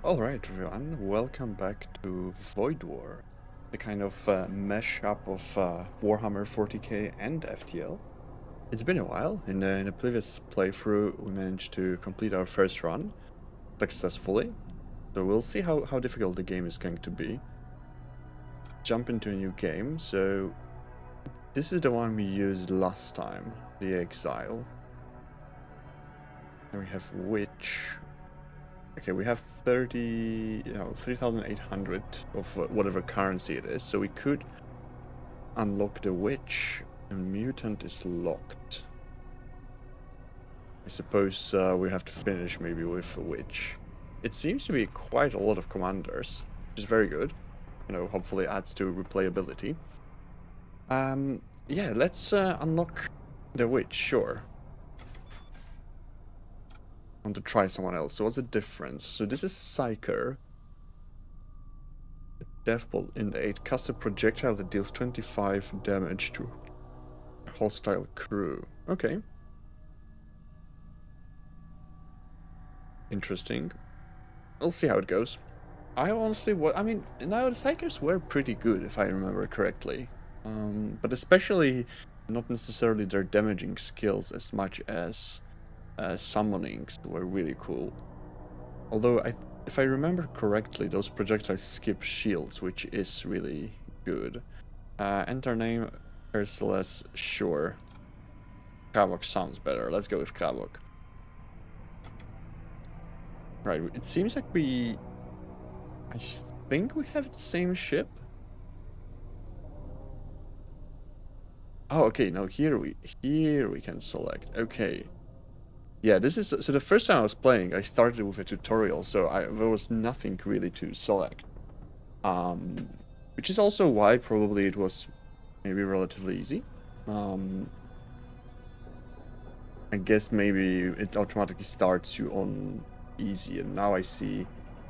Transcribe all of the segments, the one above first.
Alright everyone, welcome back to Void War, the kind of mesh-up of Warhammer 40k and FTL. It's been a while. In a previous playthrough we managed to complete our first run successfully, so we'll see how difficult the game is going to be. Jump into a new game, so this is the one we used last time, the Exile. And we have Witch. Okay, we have 3,800 of whatever currency it is, so we could unlock the Witch, and Mutant is locked. I suppose we have to finish maybe with a Witch. It seems to be quite a lot of commanders, which is very good. You know, hopefully adds to replayability. Yeah, let's unlock the Witch, sure. Want to try someone else. So what's the difference? So this is Psyker. Death Bolt in 8. Cast a projectile that deals 25 damage to a hostile crew. Okay. Interesting. We'll see how it goes. I honestly, I mean, now the Psykers were pretty good if I remember correctly. But especially not necessarily their damaging skills as much as summonings were really cool. Although, if I remember correctly, those projectiles skip shields, which is really good. Enter name, Ursula's, sure. Kavok sounds better. Let's go with Kavok. Right, it seems like I think we have the same ship. Oh, okay, no, here we can select. Okay. Yeah, this is, so the first time I was playing, I started with a tutorial, so there was nothing really to select. Which is also why probably it was maybe relatively easy. I guess maybe it automatically starts you on easy, and now I see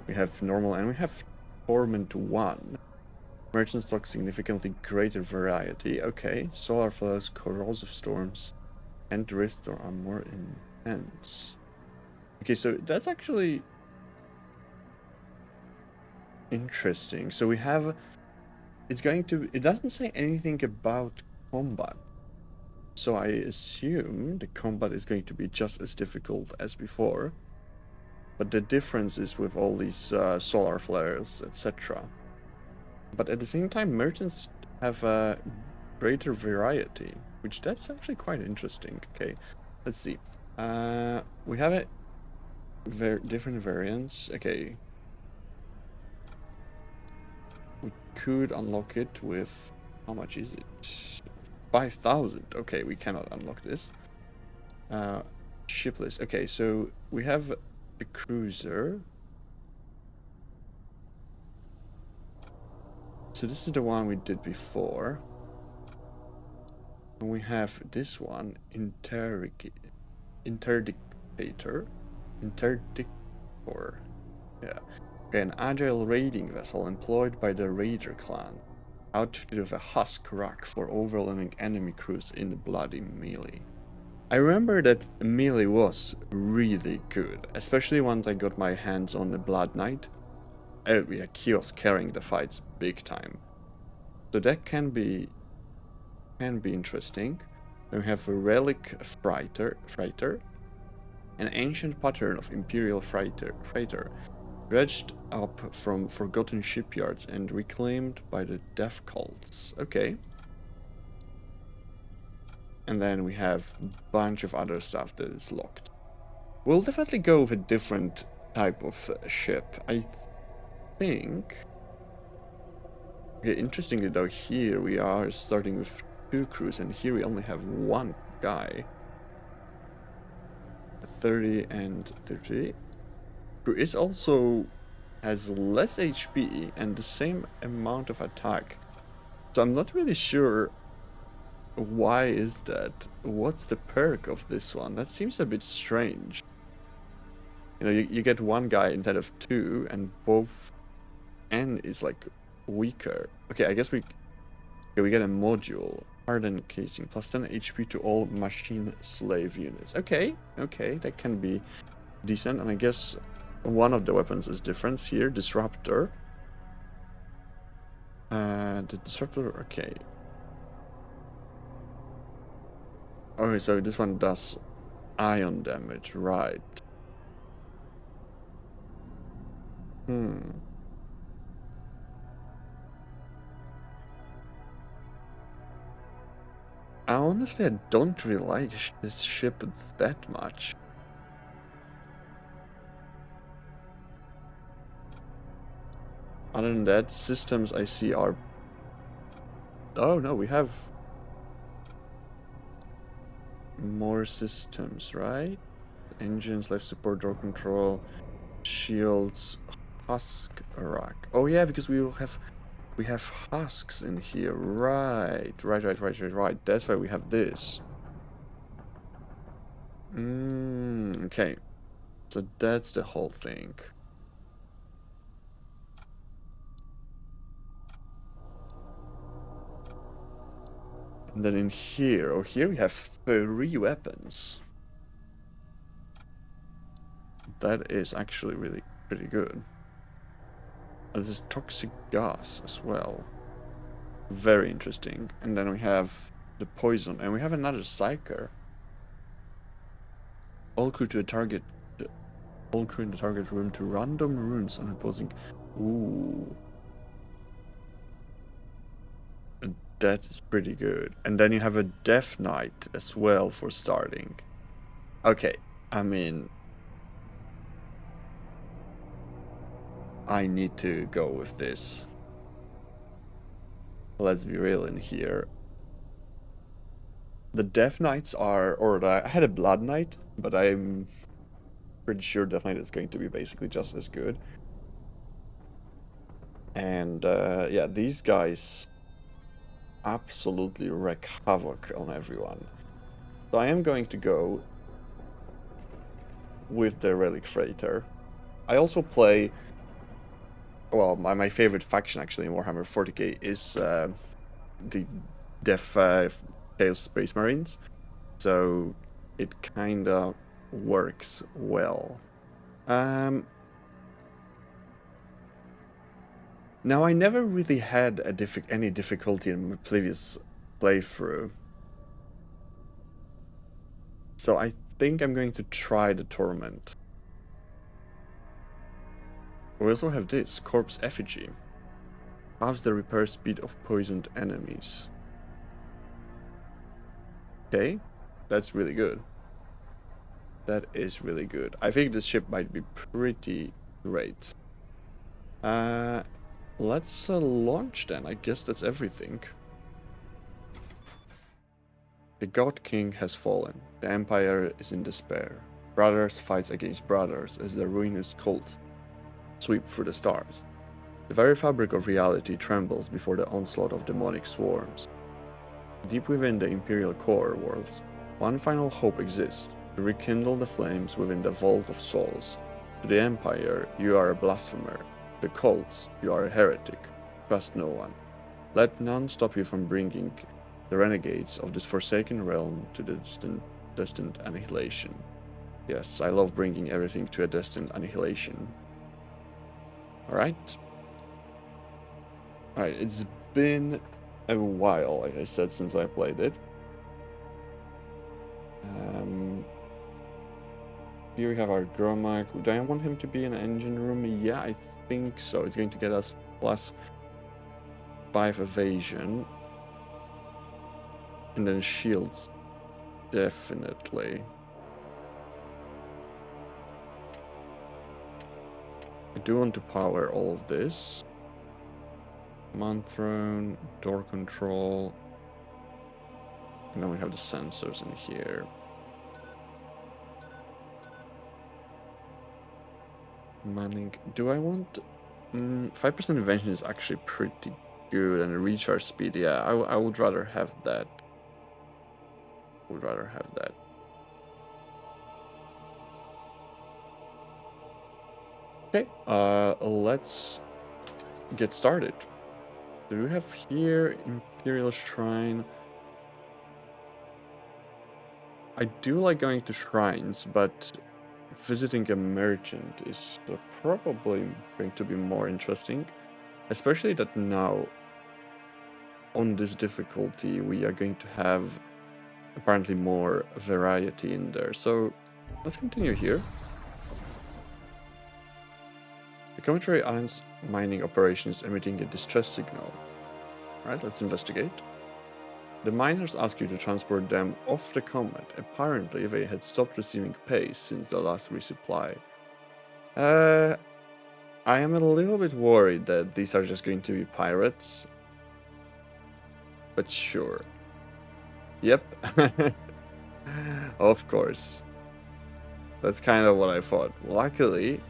we have normal and we have Torment 1. Merchant stock significantly greater variety. Okay, solar flares, corrosive storms, and restore are more intense. Okay, so that's actually interesting. So we have, it doesn't say anything about combat. So I assume the combat is going to be just as difficult as before. But the difference is with all these solar flares, etc. But at the same time, merchants have a greater variety, which that's actually quite interesting. Okay, let's see. We have different variants. Okay. We could unlock it with, how much is it? 5,000. Okay, we cannot unlock this. Ship list. Okay, so we have the cruiser. So this is the one we did before. And we have this one, Interdictor. Yeah. Okay, an agile raiding vessel employed by the Raider clan, outfitted with a husk rack for overwhelming enemy crews in the bloody melee. I remember that melee was really good, especially once I got my hands on the Blood Knight. Oh yeah, he was carrying the fights big time. So that can be interesting. Then we have a relic freighter, an ancient pattern of imperial freighter, dredged up from forgotten shipyards and reclaimed by the death cults. Okay. And then we have a bunch of other stuff that is locked. We'll definitely go with a different type of ship. I think... Okay, interestingly though, here we are starting with 2 crews, and here we only have 1 guy. 30 and 30. Who is also has less HP and the same amount of attack. So I'm not really sure why is that. What's the perk of this one? That seems a bit strange. You know, you get 1 guy instead of 2, and both N is like weaker. Okay, I guess we get a module. Hardened casing, plus 10 HP to all machine slave units. Okay, that can be decent, and I guess One of the weapons is different here, Disruptor. The Disruptor, okay. Okay, so this one does ion damage, right. Honestly, I don't really like this ship that much. Other than that, systems I see are... Oh no, we have more systems, right? Engines, life support, door control, shields, husk rack. Oh yeah, because we have husks in here. Right. That's why we have this. Okay. So that's the whole thing. And then in here, oh, here we have 3 weapons. That is actually really pretty good. This is toxic gas as well. Very interesting. And then we have the poison, and we have another psyker. All crew to a target. All crew in the target room to random runes on opposing. Ooh. That is pretty good. And then you have a Death Knight as well for starting. Okay, I mean, I need to go with this. Let's be real in here. The Death Knights are, or I had a Blood Knight, but I'm pretty sure Death Knight is going to be basically just as good. And yeah, these guys absolutely wreak havoc on everyone. So I am going to go with the Relic Freighter. I also play, well, my favorite faction actually in Warhammer 40k is the Death Chaos Space Marines. So it kinda works well. Now, I never really had any difficulty in my previous playthrough. So I think I'm going to try the Torment. We also have this, Corpse Effigy. Halves the repair speed of poisoned enemies. Okay, that's really good. That is really good. I think this ship might be pretty great. Let's launch then. I guess that's everything. The God King has fallen. The Empire is in despair. Brothers fights against brothers as the ruinous cult sweep through the stars. The very fabric of reality trembles before the onslaught of demonic swarms. Deep within the Imperial core worlds, one final hope exists, to rekindle the flames within the vault of souls. To the Empire, you are a blasphemer. To the cults, you are a heretic. Trust no one. Let none stop you from bringing the renegades of this forsaken realm to the destined annihilation. Yes, I love bringing everything to a destined annihilation. Alright. Alright, it's been a while, like I said, since I played it. Here we have our Gromak. Do I want him to be in an engine room? Yeah, I think so. It's going to get us +5 evasion. And then shields, definitely. I do want to power all of this. Command throne, door control. And then we have the sensors in here. Manning. Do I want... 5% invention is actually pretty good. And the recharge speed, yeah, I would rather have that. Okay, let's get started. Do we have here Imperial Shrine? I do like going to shrines, but visiting a merchant is probably going to be more interesting. Especially that now, on this difficulty, we are going to have apparently more variety in there. So let's continue here. The Cometary Islands mining operation is emitting a distress signal. Alright, let's investigate. The miners ask you to transport them off the comet. Apparently they had stopped receiving pay since the last resupply. I am a little bit worried that these are just going to be pirates. But sure. Yep. Of course. That's kind of what I thought. Luckily,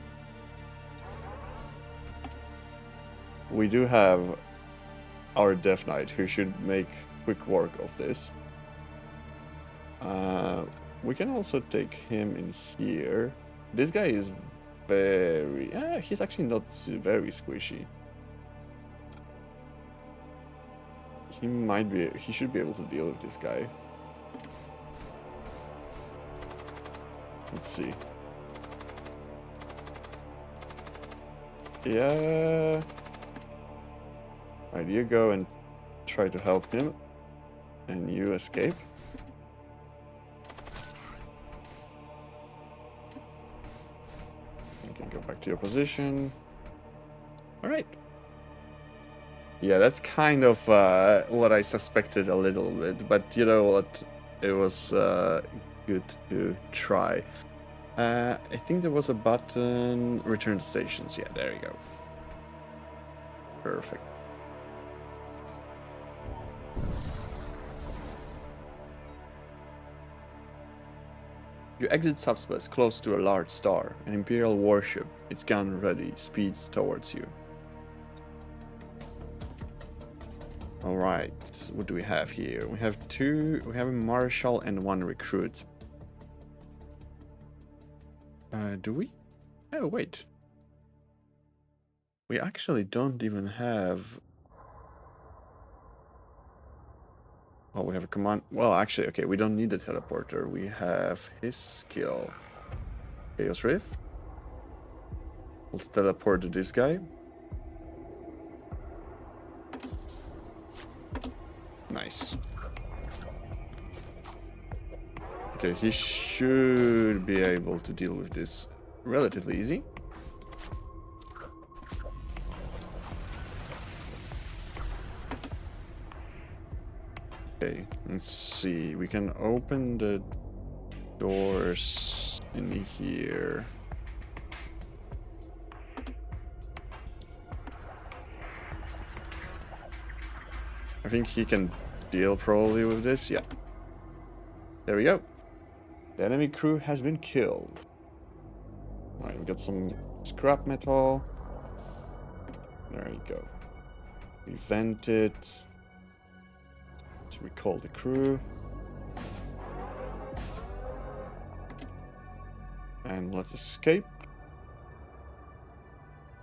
we do have our Death Knight who should make quick work of this. We can also take him in here. This guy is very... he's actually not very squishy. He should be able to deal with this guy. Let's see. Yeah. Alright, you go and try to help him. And you escape. You can go back to your position. Alright. Yeah, that's kind of what I suspected a little bit, but you know what? It was good to try. I think there was a button, return to stations. Yeah, there you go. Perfect. You exit subspace close to a large star. An Imperial warship, its gun ready, speeds towards you. Alright, what do we have here? We have a marshal and one recruit. Do we? Oh, wait. We actually don't even have... Oh, we have a command... Well, actually, okay, we don't need a teleporter. We have his skill. Chaos Rift. Let's teleport to this guy. Nice. Okay, he should be able to deal with this relatively easy. Okay, let's see. We can open the doors in here. I think he can deal probably with this. Yeah. There we go. The enemy crew has been killed. Alright, we got some scrap metal. There you go. We vent it. Let's recall the crew. And let's escape.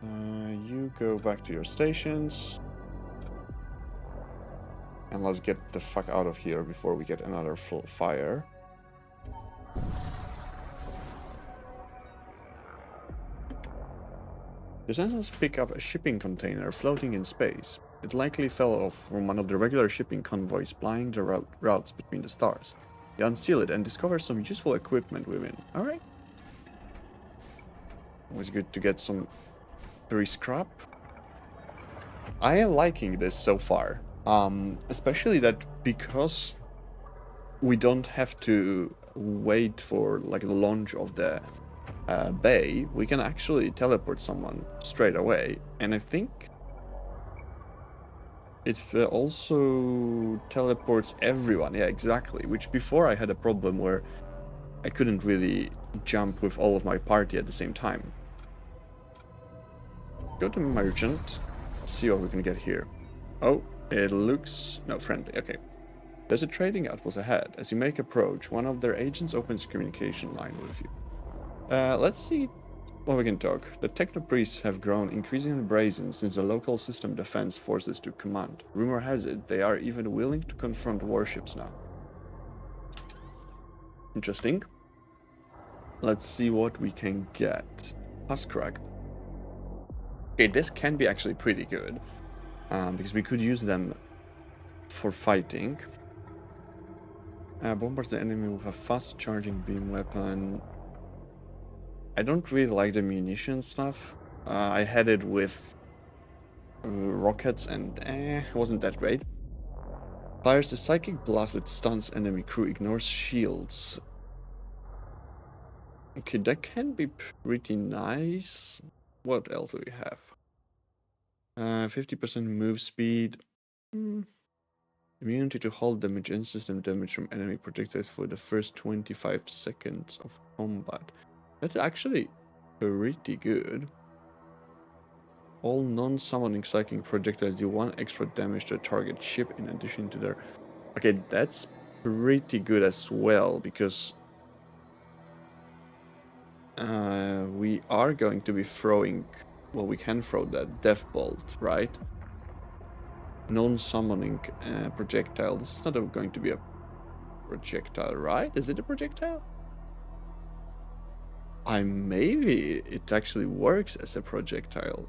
You go back to your stations. And let's get the fuck out of here before we get another fire. The sensors pick up a shipping container floating in space. It likely fell off from one of the regular shipping convoys plying the routes between the stars. You unseal it and discover some useful equipment within. Alright. Always good to get some free scrap. I am liking this so far. Especially that because we don't have to wait for like the launch of the bay, we can actually teleport someone straight away. And I think it also teleports everyone. Yeah, exactly. Which before I had a problem where I couldn't really jump with all of my party at the same time. Go to merchant, see what we can get here. Oh. It looks... no, friendly, okay. There's a trading outpost ahead. As you make approach, one of their agents opens a communication line with you. Let's see what we can talk. The techno-priests have grown increasingly brazen since the local system defense forces took command. Rumor has it, they are even willing to confront warships now. Interesting. Let's see what we can get. Huskrak. Okay, this can be actually pretty good. Because we could use them for fighting. Bombards the enemy with a fast charging beam weapon. I don't really like the munition stuff. I had it with rockets and it wasn't that great. Fires a psychic blast that stuns enemy crew, ignores shields. Okay, that can be pretty nice. What else do we have? 50% move speed. Immunity to hull damage and system damage from enemy projectiles for the first 25 seconds of combat. That's actually pretty good. All non-summoning psychic projectiles do 1 extra damage to a target ship in addition to their... Okay, that's pretty good as well, because we are going to be throwing... Well, we can throw that Death Bolt, right? Non-summoning projectile. This is not going to be a projectile, right? Is it a projectile? Maybe it actually works as a projectile.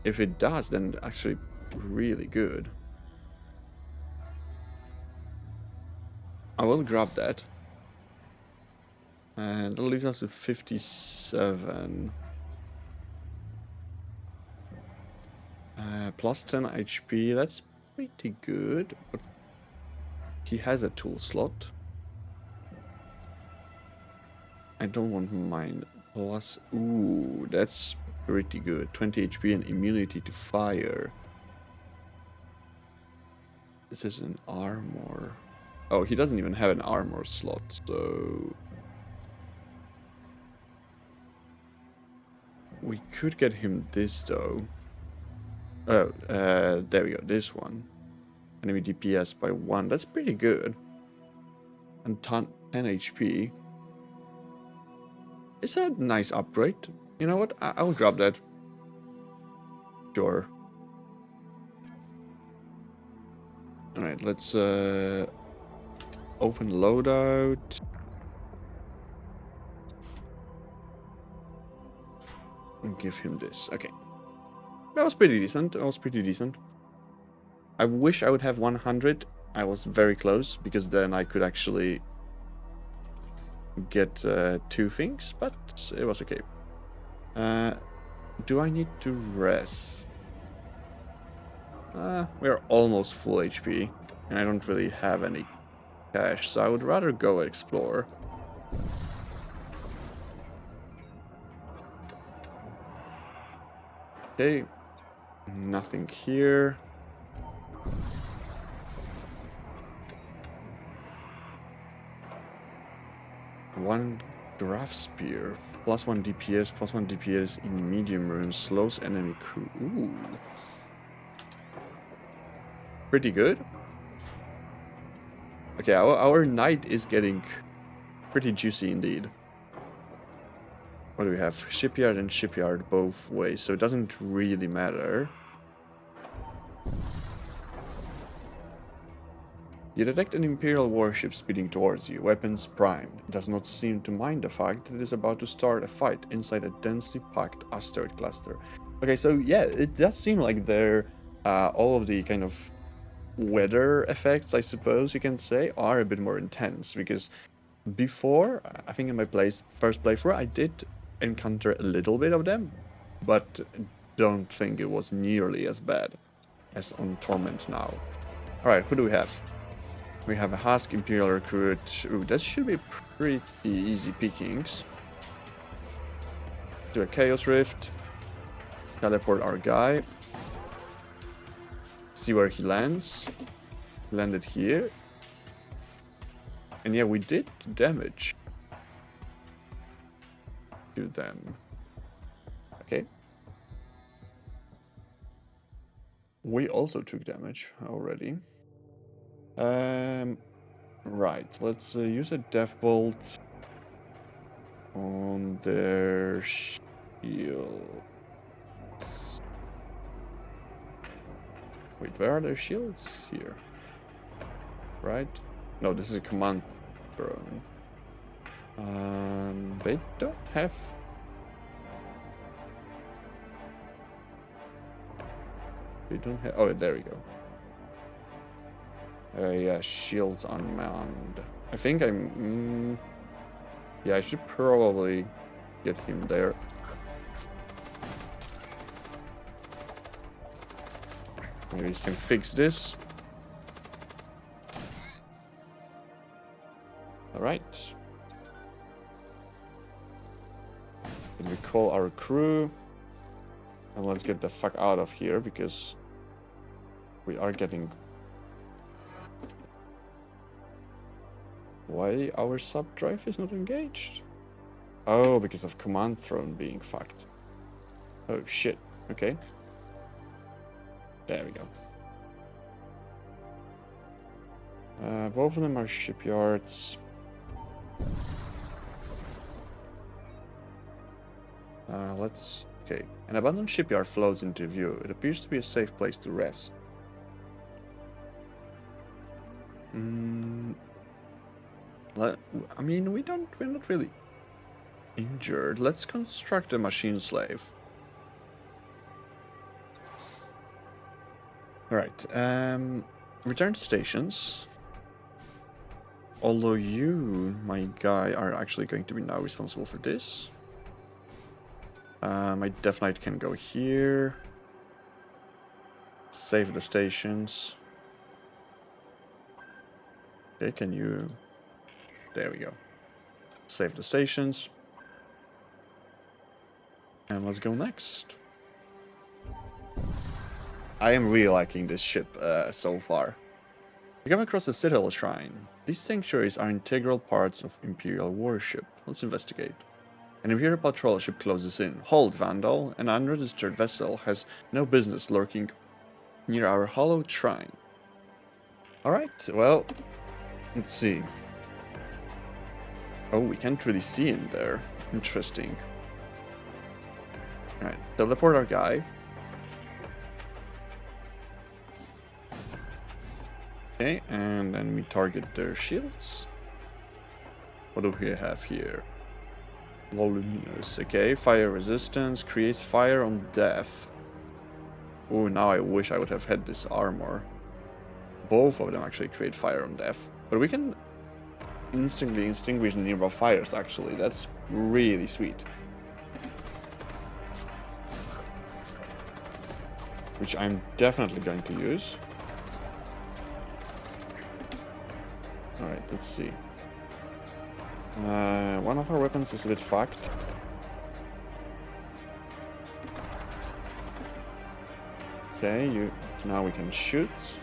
If it does, then it's actually really good. I will grab that. And that leaves us with 57. Plus 10 HP, that's pretty good. But he has a tool slot. I don't want mine. Plus, ooh, that's pretty good. 20 HP and immunity to fire. This is an armor. Oh, he doesn't even have an armor slot, so... We could get him this, though. Oh, there we go, this one. Enemy DPS by 1, that's pretty good. And 10 HP. It's a nice upgrade. You know what, I'll grab that. Sure. Alright, let's open loadout. And give him this. Okay. That was pretty decent. I wish I would have 100. I was very close, because then I could actually get 2 things, but it was okay. Do I need to rest? We're almost full HP, and I don't really have any cash, so I would rather go explore. Okay, nothing here. One Graph Spear. Plus 1 DPS, plus 1 DPS in medium range, slows enemy crew. Ooh. Pretty good. Okay, our knight is getting pretty juicy indeed. What do we have? Shipyard and shipyard both ways, so it doesn't really matter. You detect an Imperial warship speeding towards you, weapons primed. It does not seem to mind the fact that it is about to start a fight inside a densely packed asteroid cluster. Okay, so yeah, it does seem like they're all of the kind of weather effects, I suppose you can say, are a bit more intense, because before, I think in my first playthrough, I did encounter a little bit of them, but don't think it was nearly as bad as on Torment now. Alright, who do we have? We have a Husk Imperial Recruit. Ooh, that should be pretty easy pickings. Do a Chaos Rift. Teleport our guy. See where he lands. Landed here. And yeah, we did damage to them. Okay. We also took damage already. Right, let's use a Death Bolt on their shields. Wait, where are their shields? Here. Right? No, this is a command drone. They don't have... They don't have... Oh, there we go. Yeah, shields unmanned. I think I'm... yeah, I should probably get him there. Maybe he can fix this. Alright. Then we call our crew. And let's get the fuck out of here, because we are getting... Why our sub drive is not engaged? Oh, because of command throne being fucked. Oh shit. Okay. There we go. Both of them are shipyards. Let's... Okay. An abandoned shipyard floats into view. It appears to be a safe place to rest. I mean, we're not really injured. Let's construct a machine slave. Alright, return to stations. Although you, my guy, are actually going to be now responsible for this. My Death Knight can go here. Save the stations. Okay, can you... There we go. Save the stations. And let's go next. I am really liking this ship so far. We come across a Citadel Shrine. These sanctuaries are integral parts of Imperial worship. Let's investigate. An Imperial patrol ship closes in. Hold, Vandal. An unregistered vessel has no business lurking near our hallowed shrine. Alright, well, let's see. Oh, we can't really see in there. Interesting. Alright, teleport our guy. Okay, and then we target their shields. What do we have here? Voluminous. Okay, fire resistance, creates fire on death. Oh, now I wish I would have had this armor. Both of them actually create fire on death. But we can instantly extinguish nearby fires, actually. That's really sweet. Which I'm definitely going to use. Alright, let's see. One of our weapons is a bit fucked. Okay, now we can shoot.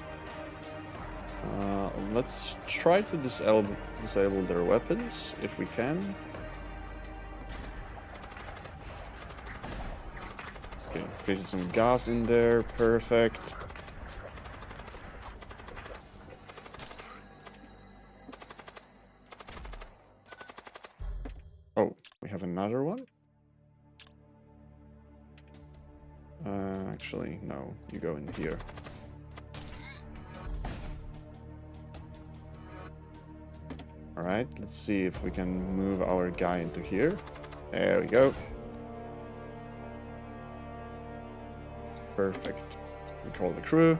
Let's try to disable their weapons if we can. Okay, fit some gas in there, perfect. Oh, we have another one? Actually, no, you go in here. Alright, let's see if we can move our guy into here. There we go. Perfect. We call the crew.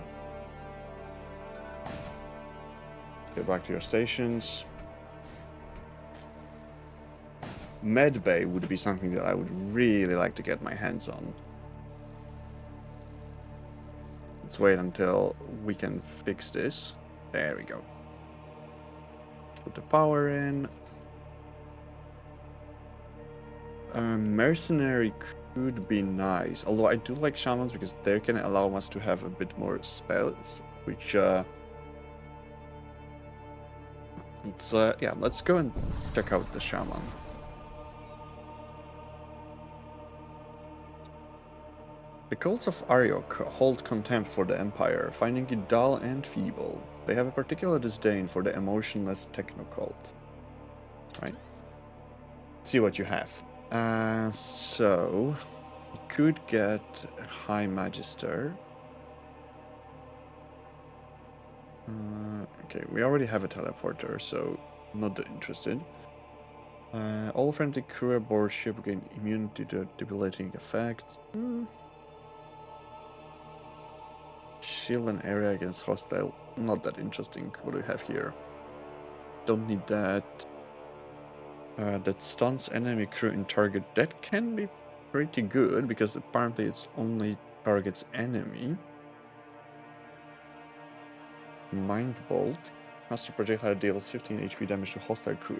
Get back to your stations. Medbay would be something that I would really like to get my hands on. Let's wait until we can fix this. There we go. Put the power in. Mercenary could be nice, although I do like shamans because they can allow us to have a bit more spells, which yeah, let's go and check out the shaman. The cults of Ariok hold contempt for the Empire, finding it dull and feeble. They have a particular disdain for the emotionless techno-cult. Right? Let's see what you have. So... you could get a High Magister. Okay, we already have a teleporter, so not that interested. All friendly crew aboard ship gain immunity to debilitating effects. Shield an area against hostile. Not that interesting. What do we have here? Don't need that. That stuns enemy crew in target. That can be pretty good because apparently it's only targets enemy. Mind Bolt. Master projectile deals 15 HP damage to hostile crew.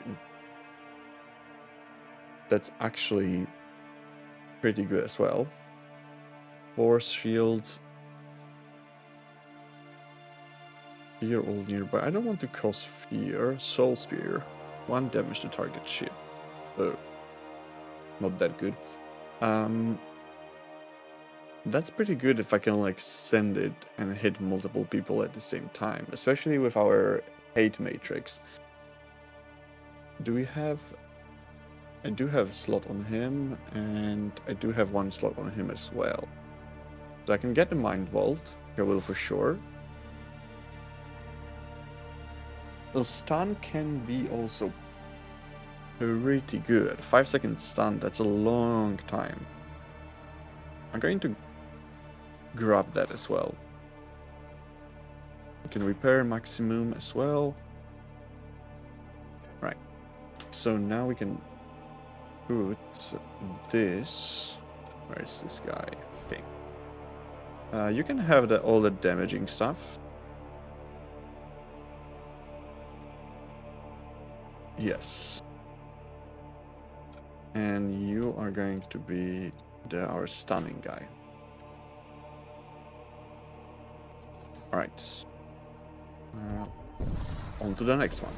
That's actually pretty good as well. Force Shield. Fear all nearby. I don't want to cause fear. Soul Spear. 1 damage to target ship. Oh. Not that good. That's pretty good if I can like send it and hit multiple people at the same time. Especially with our hate matrix. Do we have... I do have a slot on him, and I do have 1 slot on him as well. So I can get the Mind Vault. I will for sure. The stun can be also pretty good. 5-second stun, that's a long time. I'm going to grab that as well. I can repair maximum as well. Right. So now we can put this. Where is this guy? Okay. You can have all the damaging stuff. Yes. And you are going to be our stunning guy. Alright. On to the next one.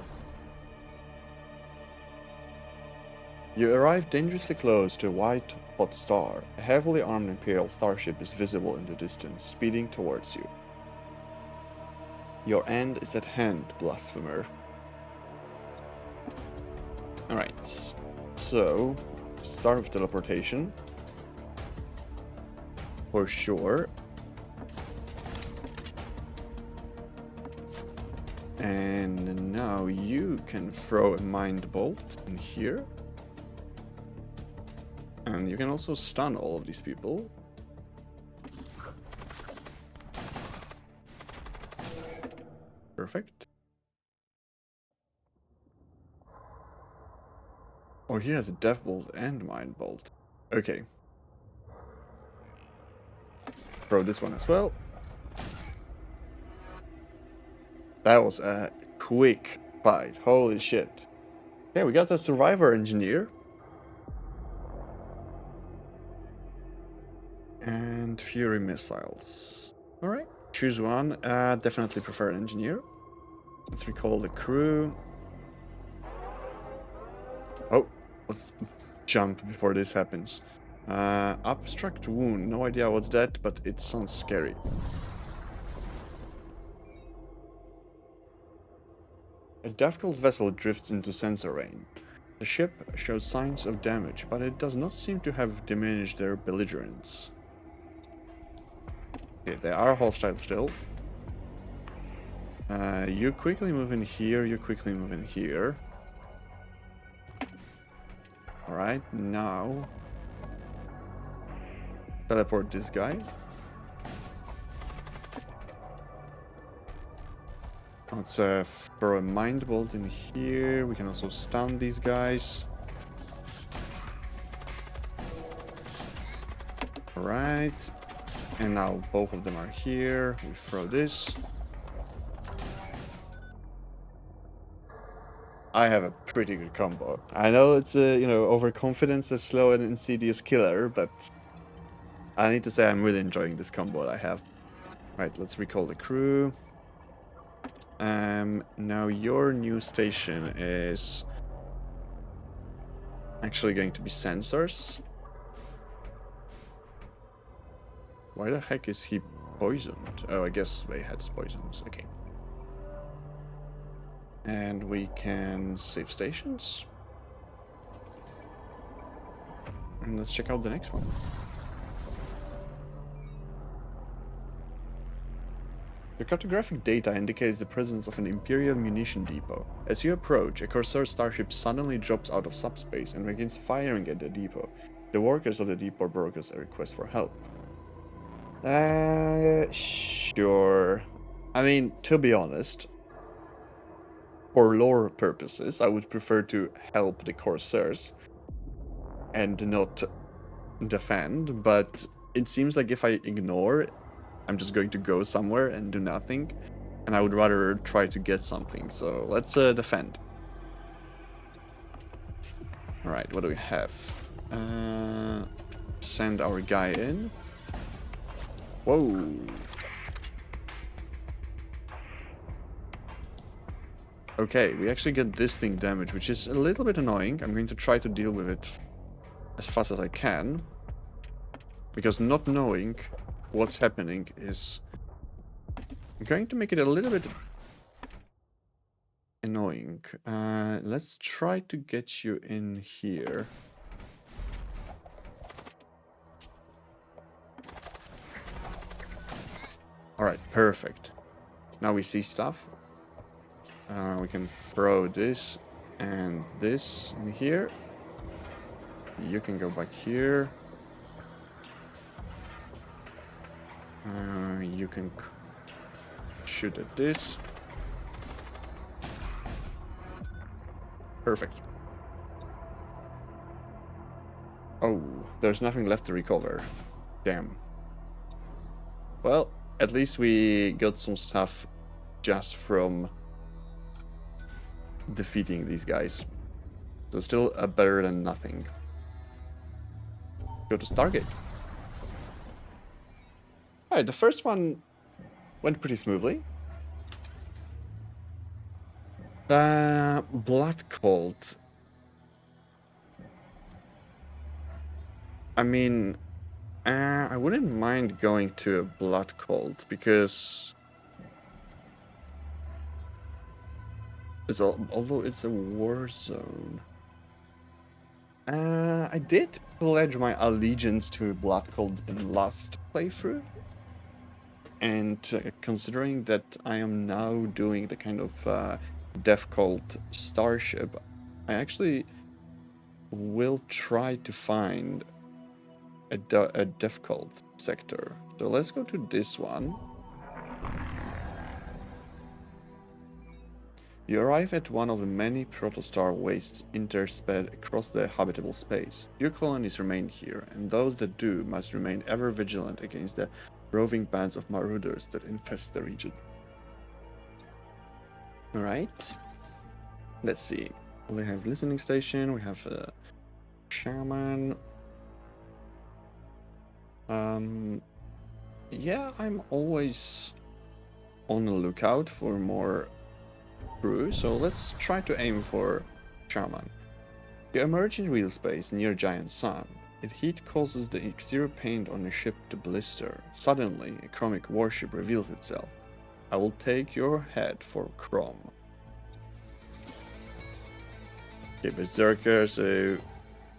You arrive dangerously close to a white hot star. A heavily armed Imperial starship is visible in the distance, speeding towards you. Your end is at hand, blasphemer. Alright. So, start with teleportation. For sure. And now you can throw a Mind Bolt in here. And you can also stun all of these people. Perfect. Oh, he has a Death Bolt and Mind Bolt. Okay. Throw this one as well. That was a quick fight. Holy shit. Okay, we got the Survivor Engineer. And Fury Missiles. Alright. Choose one. Definitely prefer Engineer. Let's recall the crew. Oh, let's jump before this happens. Abstract Wound. No idea what's that, but it sounds scary. A difficult vessel drifts into sensor range. The ship shows signs of damage, but it does not seem to have diminished their belligerence. Okay, they are hostile still. You quickly move in here, you quickly move in here. Alright, now... teleport this guy. Let's throw a Mind Bolt in here. We can also stun these guys. Alright. And now both of them are here. We throw this. I have a pretty good combo. I know it's a, overconfidence, a slow and insidious killer, but I need to say I'm really enjoying this combo that I have. Right, let's recall the crew. Now your new station is actually going to be sensors. Why the heck is he poisoned? Oh, I guess they had poisons. Okay. And we can save stations. And let's check out the next one. The cartographic data indicates the presence of an Imperial munition depot. As you approach, a Corsair starship suddenly drops out of subspace and begins firing at the depot. The workers of the depot broadcast a request for help. Sure. I mean, to be honest, for lore purposes, I would prefer to help the Corsairs and not defend, but it seems like if I ignore, I'm just going to go somewhere and do nothing, and I would rather try to get something, so let's defend. Alright, what do we have? Send our guy in. Whoa. Okay, we actually get this thing damaged, which is a little bit annoying. I'm going to try to deal with it as fast as I can, because not knowing what's happening is going to make it a little bit annoying. Let's try to get you in here. Alright, perfect. Now we see stuff. We can throw this and this in here. You can go back here. You can shoot at this. Perfect. Oh, there's nothing left to recover. Damn. Well, at least we got some stuff just from defeating these guys. So still better than nothing. Go to Stargate. Alright, the first one went pretty smoothly. Blood Cult. I mean, I wouldn't mind going to a Blood Cult because although it's a war zone. I did pledge my allegiance to Blood Cult in last playthrough. And considering that I am now doing the kind of Death Cult starship, I actually will try to find a Death Cult sector. So let's go to this one. You arrive at one of the many protostar wastes interspread across the habitable space. Few colonies remain here, and those that do must remain ever vigilant against the roving bands of marauders that infest the region. Alright. Let's see. We have listening station, we have a shaman. Yeah, I'm always on the lookout for more crew, so let's try to aim for shaman. You emerge in real space near giant sun. Its heat causes the exterior paint on the ship to blister. Suddenly, a chromic warship reveals itself. I will take your head for Chrome. Okay, Berserker, so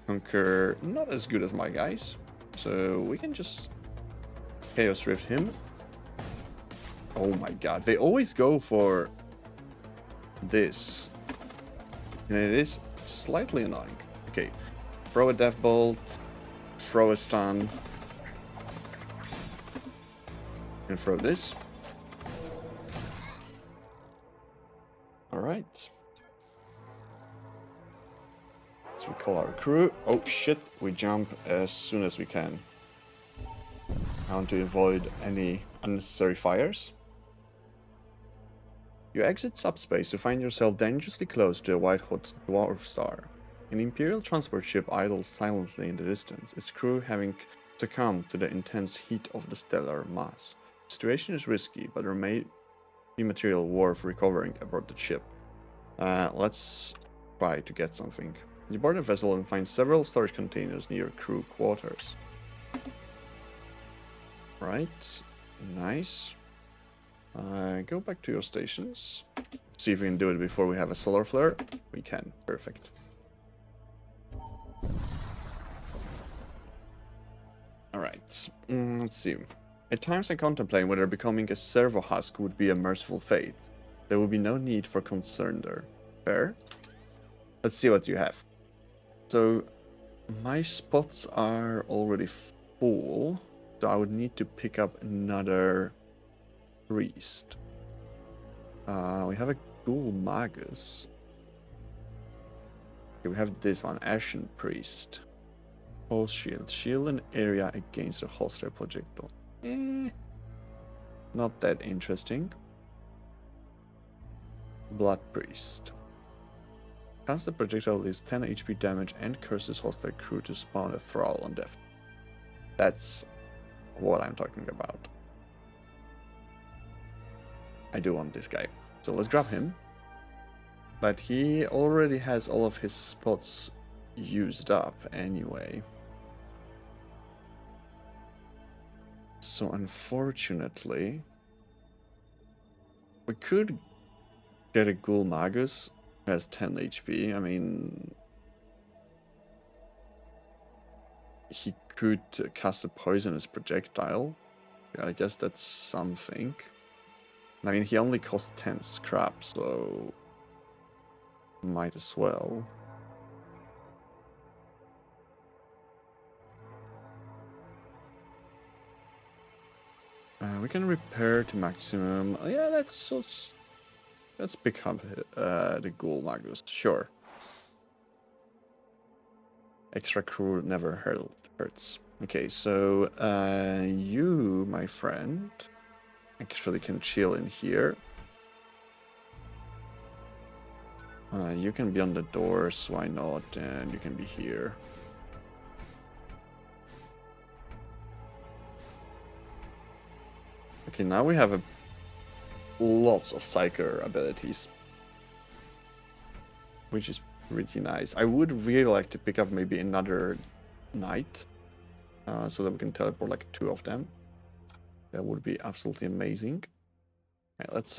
Conquer, not as good as my guys. So we can just Chaos Rift him. Oh my god, they always go for this. And it is slightly annoying. Okay, throw a Death Bolt, throw a stun, and throw this. Alright. Let's recall our crew. Oh shit, we jump as soon as we can. I want to avoid any unnecessary fires. You exit subspace to find yourself dangerously close to a white-hot dwarf star. An Imperial transport ship idles silently in the distance, its crew having succumbed to the intense heat of the stellar mass. The situation is risky, but there may be material worth recovering aboard the ship. Let's try to get something. You board a vessel and find several storage containers near crew quarters. Right, nice. Go back to your stations. See if we can do it before we have a solar flare. We can, perfect. Alright, let's see. At times I contemplate whether becoming a servo husk would be a merciful fate. There would be no need for concern there. Fair? Let's see what you have. So, my spots are already full, so I would need to pick up another priest. We have a Ghoul Magus. Okay, we have this one, Ashen Priest. Pulse Shield. Shield an area against a hostile projectile. Not that interesting. Blood Priest. Cast the projectile deals 10 HP damage and curses hostile crew to spawn a thrall on death. That's what I'm talking about. I do want this guy. So let's grab him. But he already has all of his spots used up anyway. So unfortunately, we could get a Ghoul Magus who has 10 HP. I mean, he could cast a poisonous projectile. Yeah, I guess that's something. I mean, he only costs 10 scrap, so might as well. We can repair to maximum. Yeah, let's pick up the Ghoul Magus. Sure. Extra crew never hurts. Okay, so you, my friend, actually can chill in here. You can be on the doors, why not? And you can be here. Okay, now we have lots of Psyker abilities, which is pretty nice. I would really like to pick up maybe another Knight, so that we can teleport like 2 of them. That would be absolutely amazing. Right, let's